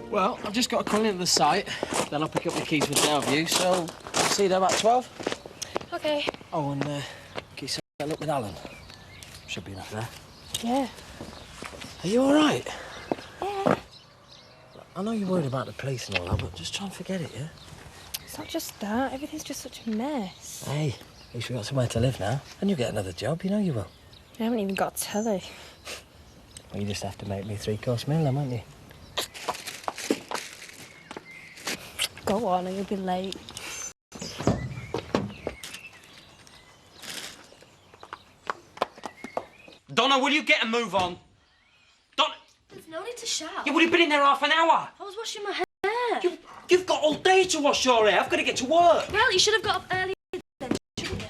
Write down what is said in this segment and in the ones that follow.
Well, I've just got to call into the site, then I'll pick up the keys with Delview, so I'll see you there about 12. OK. Oh, and can you set up with Alan? Should be enough there. Yeah. Are you all right? Yeah. I know you're worried about the police and all that, but just try and forget it, yeah? It's not just that. Everything's just such a mess. Hey, at least we've got somewhere to live now. And you'll get another job, you know you will. I haven't even got a telly. Well, you just have to make me a 3-course meal then, won't you? Go on or you'll be late. Donna, will you get a move on? Donna! There's no need to shout. You would have been in there half an hour. I was washing my hair. You've got all day to wash your hair. I've got to get to work. Well, you should have got up earlier then, shouldn't you?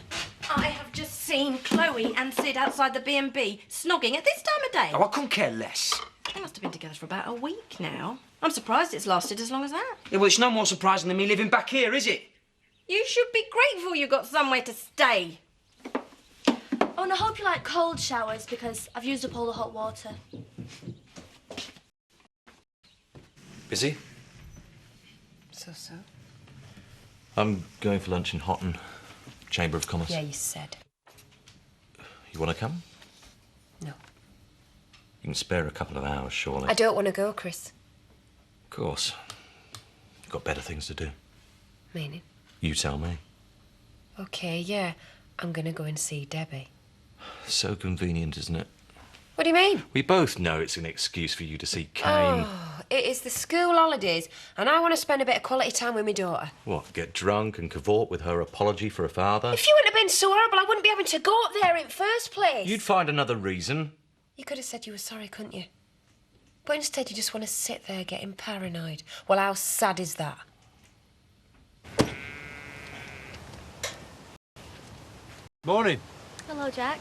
I have just seen Chloe and Sid outside the B&B snogging at this time of day. Oh, I couldn't care less. They must have been together for about a week now. I'm surprised it's lasted as long as that. Yeah, well, it's no more surprising than me living back here, is it? You should be grateful you got somewhere to stay. Oh, and I hope you like cold showers because I've used up all the hot water. Busy? So. I'm going for lunch in Houghton, Chamber of Commerce. Yeah, you said. You want to come? No. You can spare a couple of hours, surely. I don't want to go, Chris. Of course. You've got better things to do. Meaning? You tell me. OK, yeah. I'm going to go and see Debbie. So convenient, isn't it? What do you mean? We both know it's an excuse for you to see Kane. Oh, it is the school holidays, and I want to spend a bit of quality time with my daughter. What, get drunk and cavort with her apology for her father? If you wouldn't have been so horrible, I wouldn't be having to go up there in the first place. You'd find another reason. You could have said you were sorry, couldn't you? But instead you just want to sit there getting paranoid. Well, how sad is that? Morning. Hello, Jack.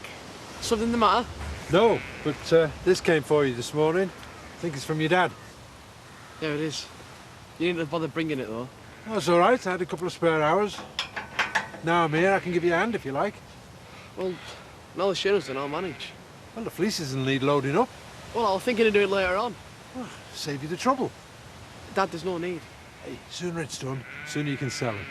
Something the matter? No, but this came for you this morning. I think it's from your dad. Yeah, it is. You needn't have bothered bringing it, though. That's all right. I had a couple of spare hours. Now I'm here, I can give you a hand if you like. Well, no assurance and I'll manage. Well, the fleeces will need loading up. Well, I was thinking of doing it later on. Well, save you the trouble. Dad, there's no need. Hey, sooner it's done, sooner you can sell them.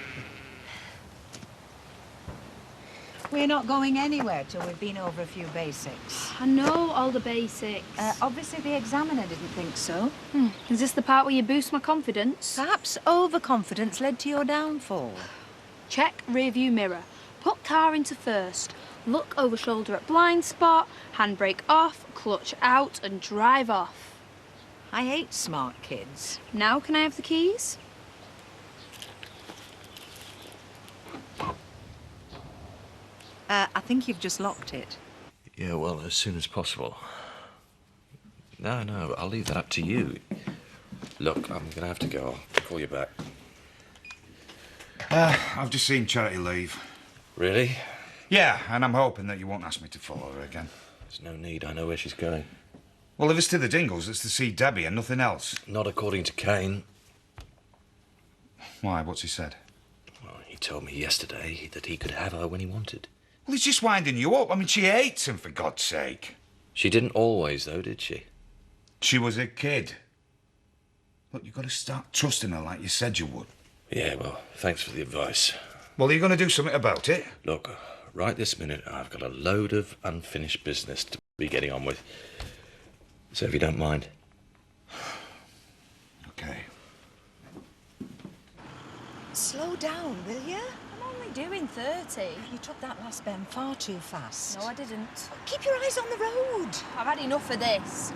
We're not going anywhere till we've been over a few basics. I know all the basics. Obviously the examiner didn't think so. Is this the part where you boost my confidence? Perhaps overconfidence led to your downfall. Check rear view mirror. Put car into first. Look over shoulder at blind spot. Handbrake off, clutch out and drive off. I hate smart kids. Now can I have the keys? I think you've just locked it. Yeah, well, as soon as possible. No, I'll leave that up to you. Look, I'm going to have to go. I'll call you back. I've just seen Charity leave. Really? Yeah, and I'm hoping that you won't ask me to follow her again. There's no need. I know where she's going. Well, if it's to the Dingles, it's to see Debbie and nothing else. Not according to Kane. Why? What's he said? Well, he told me yesterday that he could have her when he wanted. Well, he's just winding you up. I mean, she hates him, for God's sake. She didn't always, though, did she? She was a kid. Look, you've got to start trusting her like you said you would. Yeah, well, thanks for the advice. Well, are you going to do something about it? Look, right this minute, I've got a load of unfinished business to be getting on with. So if you don't mind. OK. Slow down, will you? I'm only doing 30. You took that last bend far too fast. No, I didn't. Keep your eyes on the road. I've had enough of this.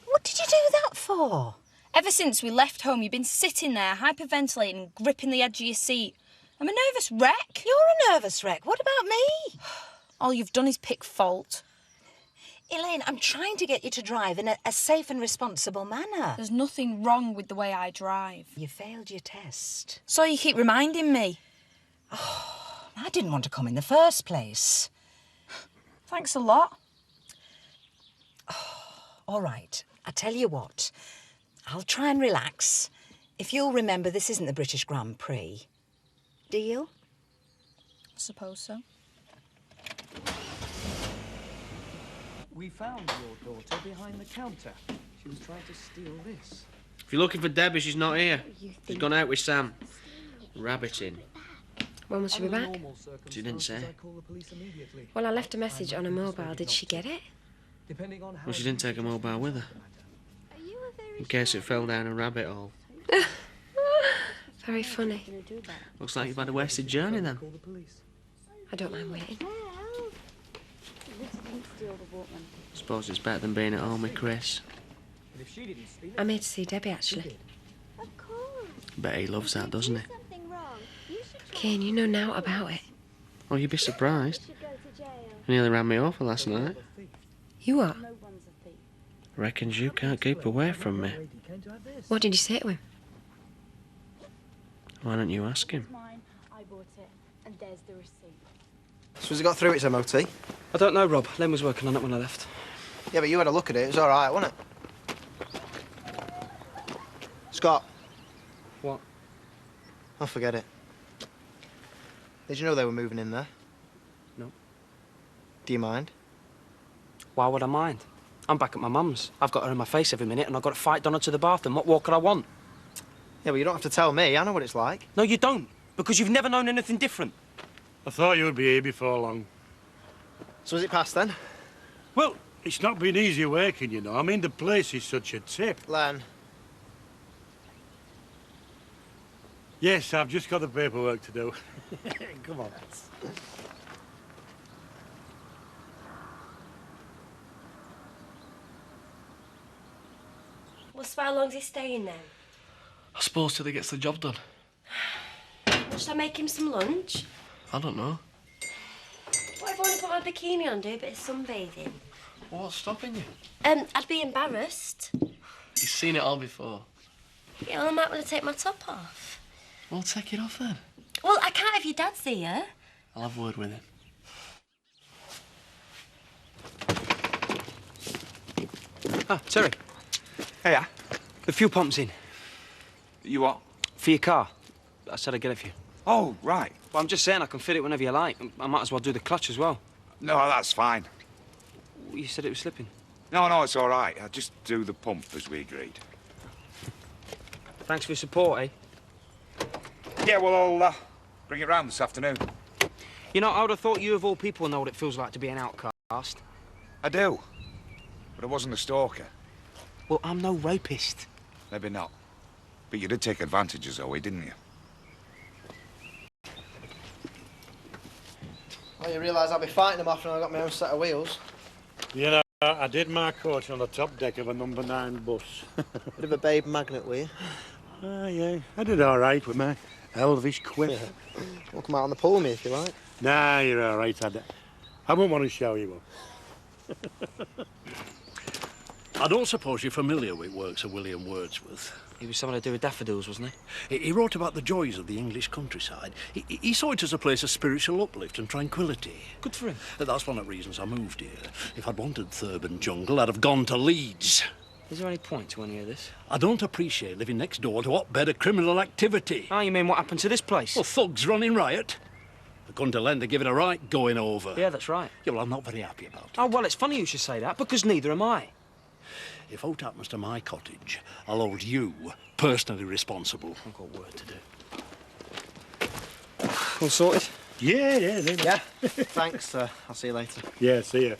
What did you do that for? Ever since we left home, you've been sitting there, hyperventilating, gripping the edge of your seat. I'm a nervous wreck. You're a nervous wreck. What about me? All you've done is pick fault. Elaine, I'm trying to get you to drive in a safe and responsible manner. There's nothing wrong with the way I drive. You failed your test. So you keep reminding me. I didn't want to come in the first place. Thanks a lot. All right, I tell you what. I'll try and relax. If you'll remember, this isn't the British Grand Prix. Deal? I suppose so. We found your daughter behind the counter. She was trying to steal this. If you're looking for Debbie, she's not here. She's gone out with Sam. Rabbiting. When will she be back? She didn't say. Well, I left a message on her mobile. Did she get it? Well, she didn't take a mobile with her. In case it fell down a rabbit hole. Very funny. Looks like you've had a wasted journey then. I don't mind waiting. Suppose it's better than being at home with Chris. I'm here to see Debbie, actually. Bet he loves that, doesn't he? Kane, you know now about it. Oh, you'd be surprised. He nearly ran me over last night. You are? Reckons you can't keep away from me. What did you say to him? Why don't you ask him? So has it got through its MOT? I don't know, Rob. Len was working on it when I left. Yeah, but you had a look at it. It was all right, wasn't it? Scott. What? I'll forget it. Did you know they were moving in there? No. Do you mind? Why would I mind? I'm back at my mum's. I've got her in my face every minute and I've got to fight Donna to the bathroom. What more could I want? Yeah, but you don't have to tell me. I know what it's like. No, you don't. Because you've never known anything different. I thought you would be here before long. So is it past then? Well, it's not been easy working, you know. I mean, the place is such a tip. Len. Yes, I've just got the paperwork to do. Come on. Well, so how long's he staying then? I suppose till he gets the job done. Well, shall I make him some lunch? I don't know. What if I want to put my bikini on, do a bit of sunbathing? What's stopping you? I'd be embarrassed. You've seen it all before. Yeah, well, I might want to take my top off. Well, take it off then. Well, I can't if your dad's here. I'll have a word with him. Ah, Terry. Hey, The fuel pump's in. you what? For your car. I said I'd get it for you. Oh, right. Well, I'm just saying I can fit it whenever you like. I might as well do the clutch as well. No, that's fine. You said it was slipping. No, it's all right. I'll just do the pump as we agreed. Thanks for your support, eh? Yeah, well, I'll bring it round this afternoon. You know, I would have thought you of all people know what it feels like to be an outcast. I do. But I wasn't a stalker. Well, I'm no rapist. Maybe not. But you did take advantage of Zoe, didn't you? Well, you realise I'll be fighting them off when I got my own set of wheels. You know, I did my coach on the top deck of a number 9 bus. Bit of a babe magnet, were you? Ah, yeah. I did all right with my elvish quiff. Yeah. Well, come out on the pool with me if you like. Nah, you're all right. I won't want to show you up. I don't suppose you're familiar with works of William Wordsworth. He was someone to do with daffodils, wasn't he? He wrote about the joys of the English countryside. He saw it as a place of spiritual uplift and tranquility. Good for him. That's one of the reasons I moved here. If I'd wanted Thurban jungle, I'd have gone to Leeds. Is there any point to any of this? I don't appreciate living next door to a hotbed of criminal activity. Oh, you mean what happened to this place? Well, thugs running riot. The Gunderland are giving a right going over. Yeah, that's right. Yeah, well, I'm not very happy about it. Oh, well, it's funny you should say that, because neither am I. If aught happens to my cottage, I'll hold you personally responsible. I've got work to do. All sorted? Yeah. Yeah. Thanks, I'll see you later. Yeah, see ya.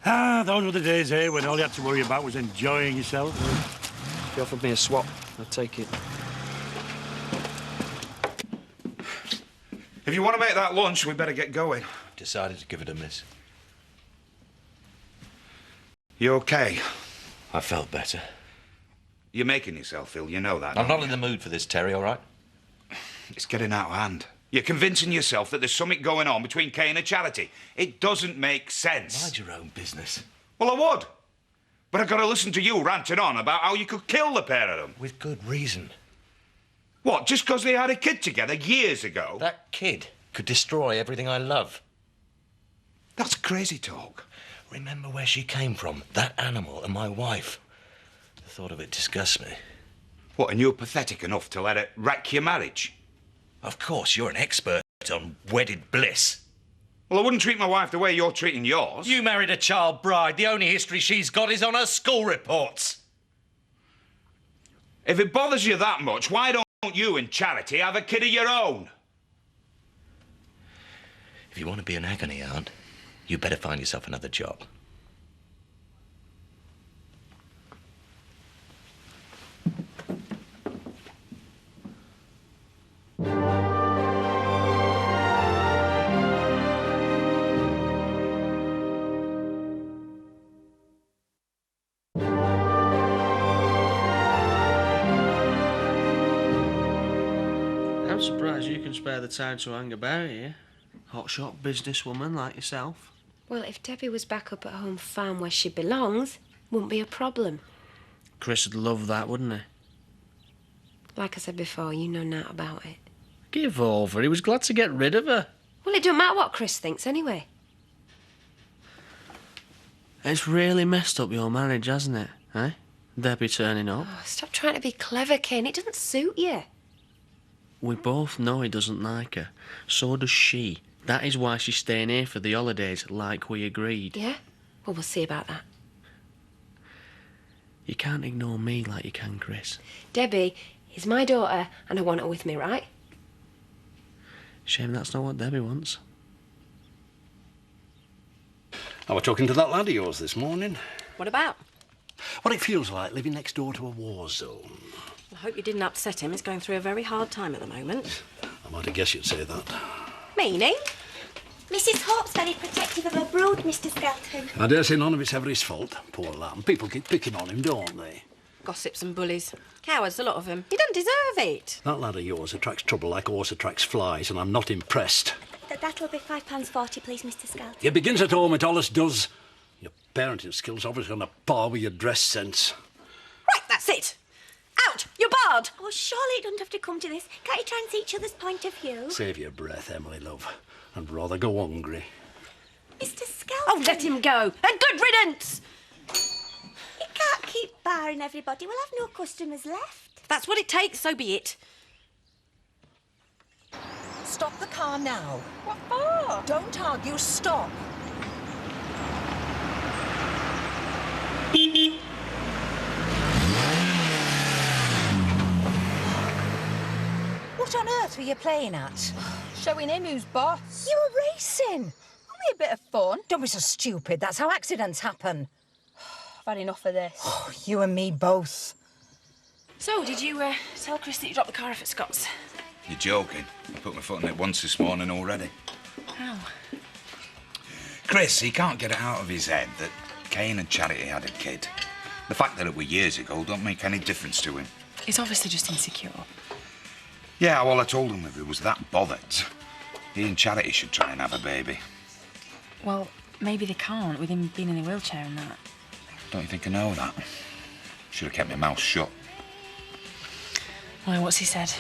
Ah, those were the days, eh, when all you had to worry about was enjoying yourself. If you offered me a swap, I'd take it. If you want to make that lunch, we better get going. Decided to give it a miss. You okay? I felt better. You're making yourself ill, you know that. I'm don't not in you? the mood for this, Terry, all right? It's getting out of hand. You're convincing yourself that there's something going on between Kane and Charity. It doesn't make sense. Mind your own business. Well, I would. But I've got to listen to you ranting on about how you could kill the pair of them. With good reason. What, just because they had a kid together years ago? That kid could destroy everything I love. That's crazy talk. Remember where she came from, that animal and my wife. The thought of it disgusts me. What, and you're pathetic enough to let it wreck your marriage? Of course, you're an expert on wedded bliss. Well, I wouldn't treat my wife the way you're treating yours. You married a child bride. The only history she's got is on her school reports. If it bothers you that much, why don't you and Charity have a kid of your own? If you want to be an agony aunt, you better find yourself another job. I'm surprised you can spare the time to hang about here. Hotshot businesswoman like yourself. Well, if Debbie was back up at home farm where she belongs, wouldn't be a problem. Chris would love that, wouldn't he? Like I said before, you know naught about it. Give over. He was glad to get rid of her. Well, it don't matter what Chris thinks anyway. It's really messed up your marriage, hasn't it? Eh? Debbie turning up. Oh, stop trying to be clever, Kane. It doesn't suit you. We both know he doesn't like her. So does she. That is why she's staying here for the holidays, like we agreed. Yeah? Well, we'll see about that. You can't ignore me like you can Chris. Debbie is my daughter, and I want her with me, right? Shame that's not what Debbie wants. I was talking to that lad of yours this morning. What about? What it feels like living next door to a war zone. I hope you didn't upset him. He's going through a very hard time at the moment. I might have guessed you'd say that. Meaning? Mrs. Hope's very protective of her brood, Mr. Skelton. I dare say none of it's ever his fault. Poor lamb. People keep picking on him, don't they? Gossips and bullies. Cowards, a lot of them. He doesn't deserve it. That lad of yours attracts trouble like a horse attracts flies, and I'm not impressed. That'll be £5.40, please, Mr. Skelton. It begins at home, it always does. Your parenting skills obviously on a par with your dress sense. Right, that's it. Out! You're barred! Oh, surely it doesn't have to come to this. Can't you try and see each other's point of view? Save your breath, Emily, love. I'd rather go hungry. Mr. Skelton. Oh, let him go. And good riddance! You can't keep barring everybody. We'll have no customers left. If that's what it takes, so be it. Stop the car now. What for? Don't argue, stop. What on earth were you playing at? Showing him who's boss. You were racing. Only a bit of fun. Don't be so stupid. That's how accidents happen. I've had enough of this. Oh, you and me both. So, did you tell Chris that you dropped the car off at Scott's? You're joking. I put my foot on it once this morning already. How? Chris, he can't get it out of his head that Kane and Charity had a kid. The fact that it were years ago don't make any difference to him. He's obviously just insecure. Yeah, well, I told him if he was that bothered, he and Charity should try and have a baby. Well, maybe they can't, with him being in a wheelchair and that. Don't you think I know that? Should have kept my mouth shut. Why, what's he said?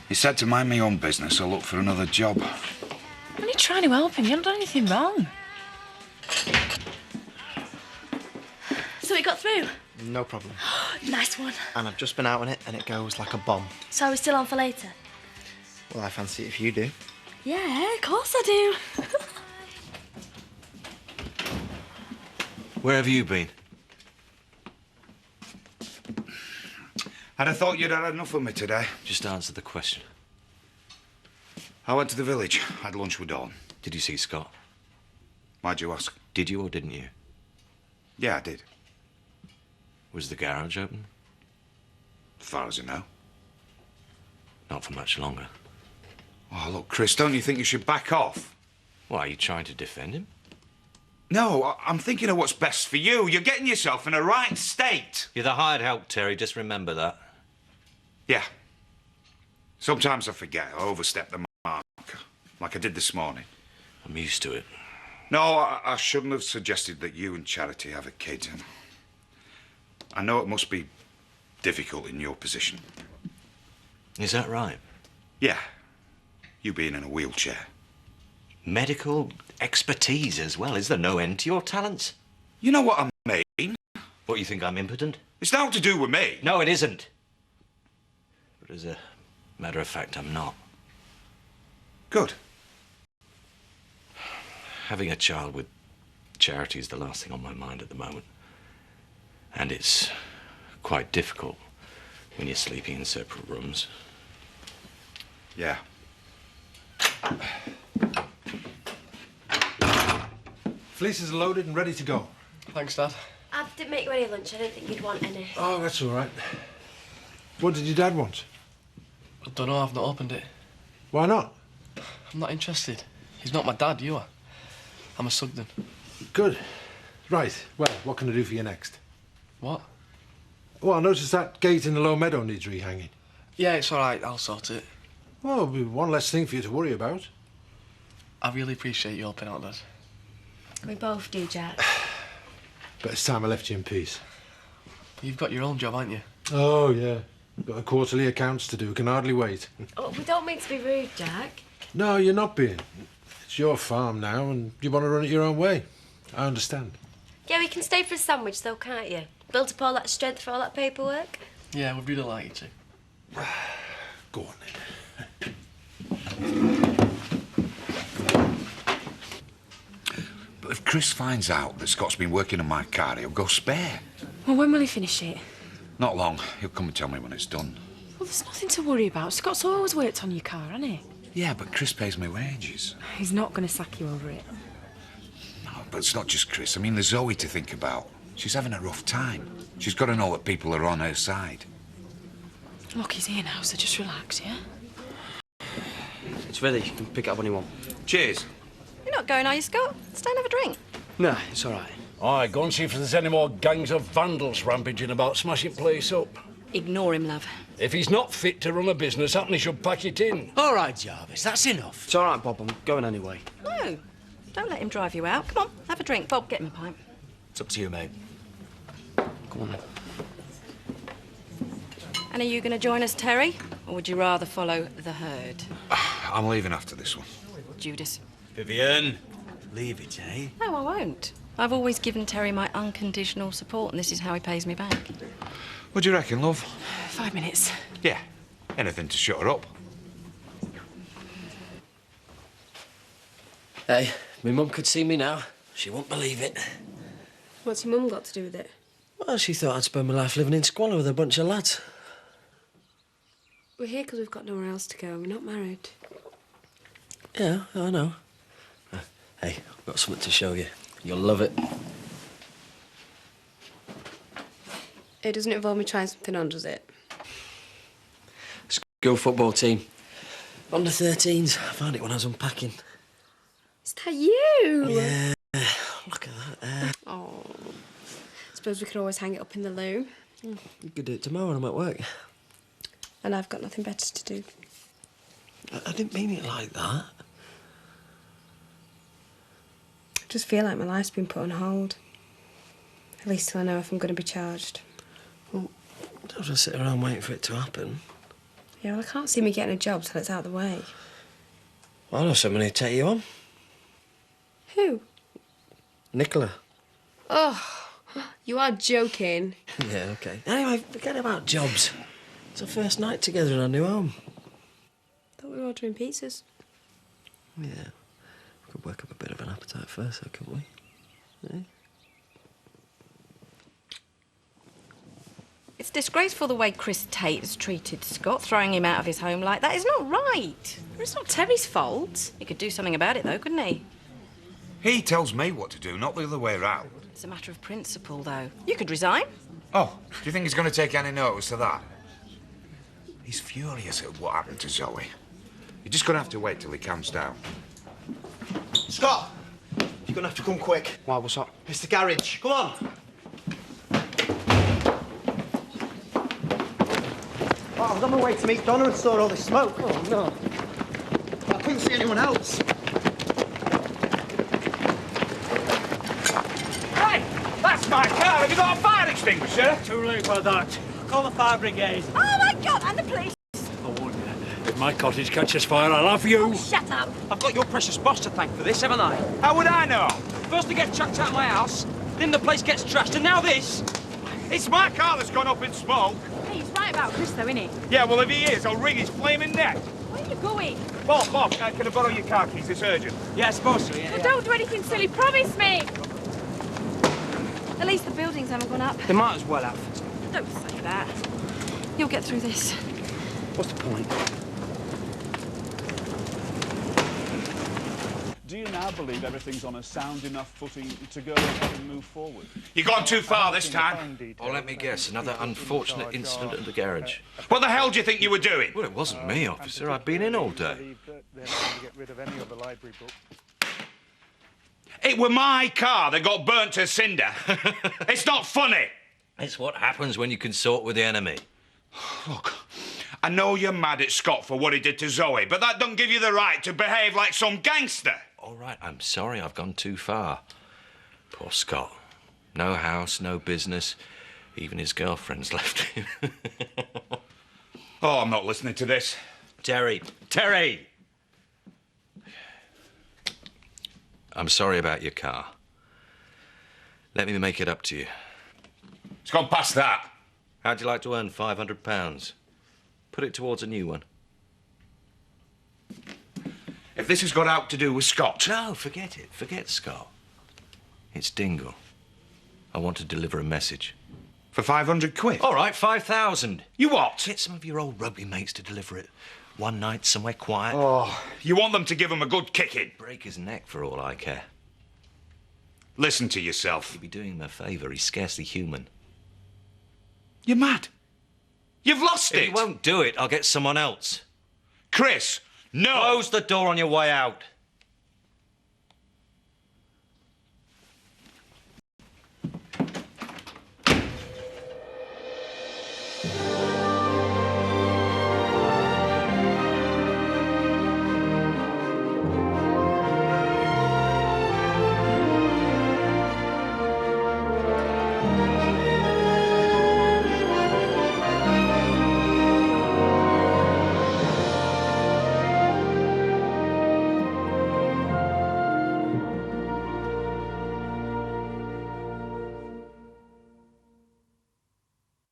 He said to mind my own business or look for another job. I'm only trying to help him. You haven't done anything wrong. So it got through? No problem. Nice one. And I've just been out on it, and it goes like a bomb. So are we still on for later? Well, I fancy it if you do. Yeah, of course I do. Where have you been? I'd have thought you'd had enough of me today. Just answer the question. I went to the village, had lunch with Dawn. Did you see Scott? Why'd you ask? Did you or didn't you? Yeah, I did. Was the garage open? As far as I know. Not for much longer. Oh, look, Chris, don't you think you should back off? Why, are you trying to defend him? No, I'm thinking of what's best for you. You're getting yourself in a right state. You're the hired help, Terry. Just remember that. Yeah. Sometimes I forget. I overstep the like I did this morning. I'm used to it. No, I shouldn't have suggested that you and Charity have a kid. And I know it must be difficult in your position. Is that right? Yeah, you being in a wheelchair. Medical expertise as well. Is there no end to your talents? You know what I mean? What, you think I'm impotent? It's nothing to do with me. No, it isn't. But as a matter of fact, I'm not. Good. Having a child with Charity is the last thing on my mind at the moment. And it's quite difficult when you're sleeping in separate rooms. Yeah. Fleeces are loaded and ready to go. Thanks, Dad. I didn't make you any lunch. I didn't think you'd want any. Oh, that's all right. What did your dad want? I don't know, I've not opened it. Why not? I'm not interested. He's not my dad, you are. I'm a Sugden. Good. Right, well, what can I do for you next? What? Well, I noticed that gate in the low meadow needs rehanging. Yeah, it's all right. I'll sort it. Well, it'll be one less thing for you to worry about. I really appreciate you helping out, Dad. We both do, Jack. But it's time I left you in peace. You've got your own job, haven't you? Oh, yeah. Got the quarterly accounts to do. Can hardly wait. Oh, we don't mean to be rude, Jack. No, you're not being. It's your farm now, and you want to run it your own way. I understand. Yeah, we can stay for a sandwich, though, can't you? Built up all that strength for all that paperwork. Yeah, we'd really like you to. Go on, then. But if Chris finds out that Scott's been working on my car, he'll go spare. Well, when will he finish it? Not long. He'll come and tell me when it's done. Well, there's nothing to worry about. Scott's always worked on your car, hasn't he? Yeah, but Chris pays me wages. He's not going to sack you over it. No, but it's not just Chris. I mean, there's Zoe to think about. She's having a rough time. She's got to know that people are on her side. Look, he's here now, so just relax, yeah? It's ready. You can pick it up when you want. Cheers. You're not going, are you, Scott? Stay and have a drink. No, it's all right. Aye, go and see if there's any more gangs of vandals rampaging about, smashing place up. Ignore him, love. If he's not fit to run a business, happen he should pack it in. All right, Jarvis, that's enough. It's all right, Bob. I'm going anyway. No, don't let him drive you out. Come on, have a drink. Bob, get him a pint. It's up to you, mate. Come on, then. And are you going to join us, Terry? Or would you rather follow the herd? I'm leaving after this one. Judas. Vivian, leave it, eh? No, I won't. I've always given Terry my unconditional support, and this is how he pays me back. What do you reckon, love? 5 minutes. Yeah, anything to shut her up. Hey, my mum could see me now. She won't believe it. What's your mum got to do with it? Well, she thought I'd spend my life living in squalor with a bunch of lads. We're here because we've got nowhere else to go. We're not married. Yeah, I know. Hey, I've got something to show you. You'll love it. It doesn't involve me trying something on, does it? School football team. Under 13s. I found it when I was unpacking. Is that you? Yeah. Look at that there. Oh. Suppose we could always hang it up in the loo. You could do it tomorrow when I'm at work. And I've got nothing better to do. I didn't mean it like that. I just feel like my life's been put on hold. At least till I know if I'm going to be charged. Well, don't just sit around waiting for it to happen. Yeah, well, I can't see me getting a job till it's out of the way. I know someone who'd take you on. Who? Nicola. Oh, you are joking. Yeah, OK. Anyway, forget about jobs. It's our first night together in our new home. Thought we were ordering pizzas. Yeah. We could work up a bit of an appetite first, though, couldn't we? Eh? It's disgraceful the way Chris Tate has treated Scott, throwing him out of his home like that. It's not right. It's not Terry's fault. He could do something about it, though, couldn't he? He tells me what to do, not the other way around. It's a matter of principle, though. You could resign. Oh, do you think he's going to take any notice of that? He's furious at what happened to Zoe. You're just going to have to wait till he calms down. Scott! You're going to have to come quick. Why, what's up? It's the garage. Come on. Oh, I was on my way to meet Donna and saw all this smoke. Oh, no. I couldn't see anyone else. Hey, that's my car. Have you got a fire extinguisher? Too late for that. Call the fire brigade. Oh my God, and the police. I warn you, if my cottage catches fire, I'll have you. Oh, shut up. I've got your precious boss to thank for this, haven't I? How would I know? First they get chucked out of my house, then the place gets trashed, and now this. It's my car that's gone up in smoke. Hey, he's right about Chris, though, isn't he? Yeah, well, if he is, I'll wring his flaming neck. Where are you going? Bob, can I borrow your car keys? It's urgent. Yeah, I suppose so, yeah. Well, don't do anything silly, promise me! At least the buildings haven't gone up. They might as well have. Don't say that. You'll get through this. What's the point? Do you now believe everything's on a sound enough footing to go ahead and move forward? You've gone too far this time. Oh, let me guess. Another unfortunate incident at the garage. What the hell do you think you were doing? Well, it wasn't me, officer. I've been in all day. It were my car that got burnt to cinder. It's not funny. It's what happens when you consort with the enemy. Look, I know you're mad at Scott for what he did to Zoe, but that don't give you the right to behave like some gangster. All right, I'm sorry I've gone too far. Poor Scott. No house, no business. Even his girlfriend's left him. Oh, I'm not listening to this. Terry! I'm sorry about your car. Let me make it up to you. It's gone past that. How'd you like to earn £500? Put it towards a new one. If this has got out to do with Scott... No, forget it. Forget Scott. It's Dingle. I want to deliver a message. For 500 quid? All right, 5,000. You what? Get some of your old rugby mates to deliver it. One night, somewhere quiet. Oh, you want them to give him a good kicking? Break his neck for all I care. Listen to yourself. You'd be doing him a favour. He's scarcely human. You're mad. You've lost If it. you won't do it, I'll get someone else. Chris, no. Close the door on your way out.